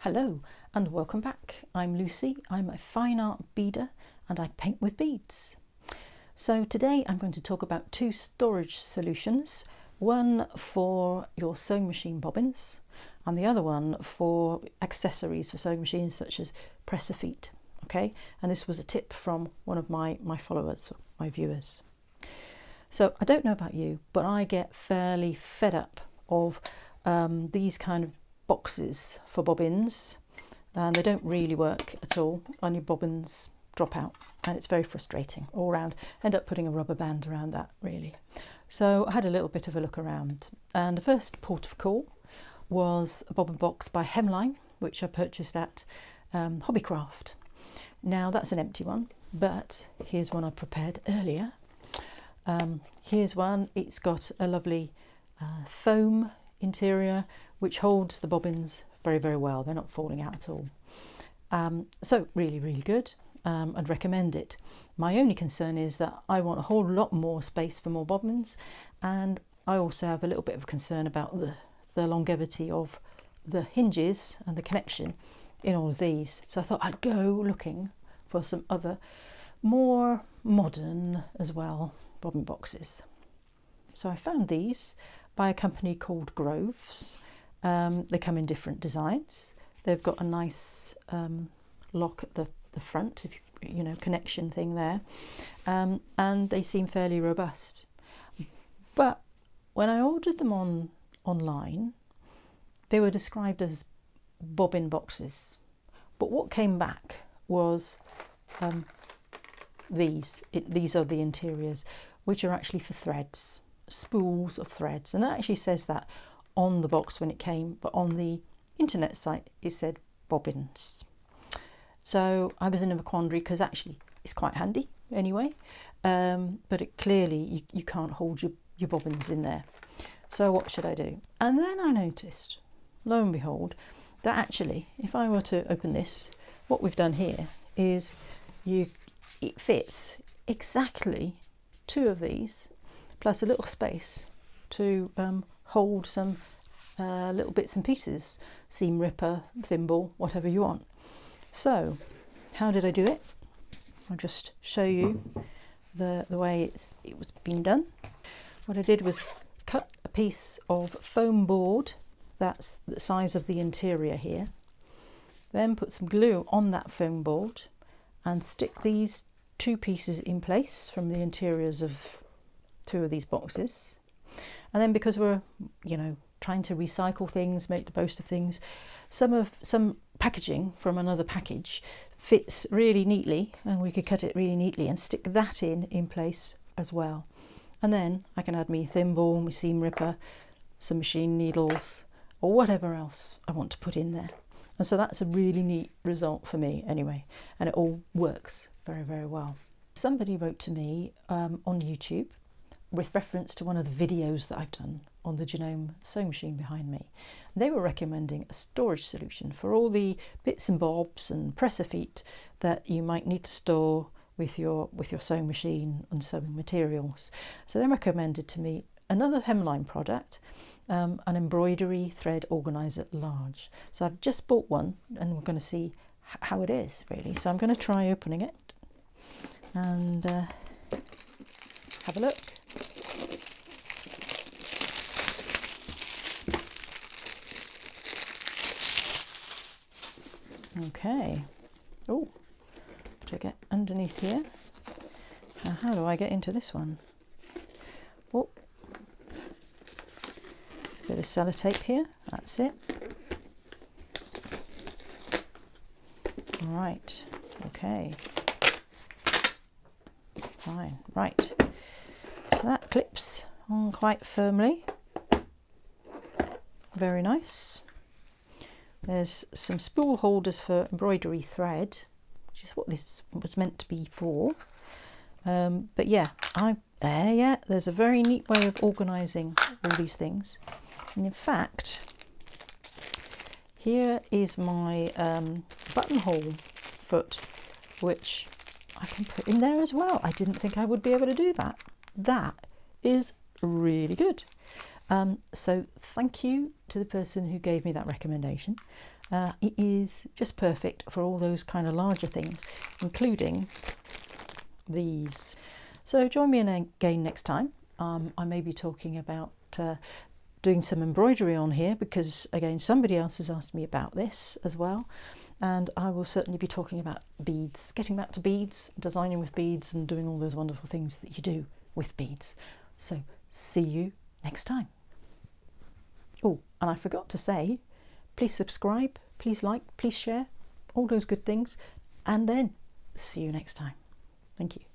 Hello and welcome back. I'm Lucy, I'm a fine art beader and I paint with beads. So today I'm going to talk about two storage solutions, one for your sewing machine bobbins and the other one for accessories for sewing machines such as presser feet. Okay, and this was a tip from one of my followers, my viewers. So I don't know about you, but I get fairly fed up of these kind of boxes for bobbins, and they don't really work at all, and your bobbins drop out and it's very frustrating all round. End up putting a rubber band around that really. So I had a little bit of a look around, and the first port of call was a bobbin box by Hemline, which I purchased at Hobbycraft. Now that's an empty one, but here's one I prepared earlier. Here's one. It's got a lovely foam interior which holds the bobbins very, very well. They're not falling out at all. So really, really good. I'd recommend it. My only concern is that I want a whole lot more space for more bobbins, and I also have a little bit of concern about the longevity of the hinges and the connection in all of these. So I thought I'd go looking for some other more modern as well bobbin boxes. So I found these by a company called Groves. They come in different designs. They've got a nice lock at the front, if you know, connection thing there, and they seem fairly robust. But when I ordered them online, they were described as bobbin boxes. But what came back was these are the interiors, which are actually for threads, spools of threads, and it actually says that on the box when it came, but on the internet site it said bobbins. So I was in a quandary because actually it's quite handy anyway, but it clearly you can't hold your bobbins in there. So what should I do? And then I noticed, lo and behold, that actually if I were to open this, what we've done here is it fits exactly two of these plus a little space to hold some little bits and pieces, seam ripper, thimble, whatever you want. So how did I do it? I'll just show you the way it was being done. What I did was cut a piece of foam board that's the size of the interior here, then put some glue on that foam board and stick these two pieces in place from the interiors of two of these boxes. And then because we're, you know, trying to recycle things, make the most of things, some packaging from another package fits really neatly, and we could cut it really neatly and stick that in place as well. And then I can add me thimble, my seam ripper, some machine needles, or whatever else I want to put in there. And so that's a really neat result for me anyway, and it all works very, very well. Somebody wrote to me on YouTube with reference to one of the videos that I've done on the Genome sewing machine behind me. They were recommending a storage solution for all the bits and bobs and presser feet that you might need to store with your sewing machine and sewing materials. So they recommended to me another Hemline product, an embroidery thread organizer large. So I've just bought one and we're going to see how it is really. So I'm going to try opening it and have a look. Okay. Oh, to get underneath here. How do I get into this one? Oh, bit of sellotape here. That's it. All right. Okay. Fine. Right. So that clips on quite firmly. Very nice. There's some spool holders for embroidery thread, which is what this was meant to be for. But yeah, there's a very neat way of organising all these things. And in fact, here is my buttonhole foot, which I can put in there as well. I didn't think I would be able to do that. That is really good. So thank you to the person who gave me that recommendation. It is just perfect for all those kind of larger things, including these. So join me again next time. I may be talking about doing some embroidery on here, because again somebody else has asked me about this as well, and I will certainly be talking about beads, getting back to beads, designing with beads and doing all those wonderful things that you do with beads. So see you next time. Oh, and I forgot to say, please subscribe, please like, please share, all those good things, and then see you next time. Thank you.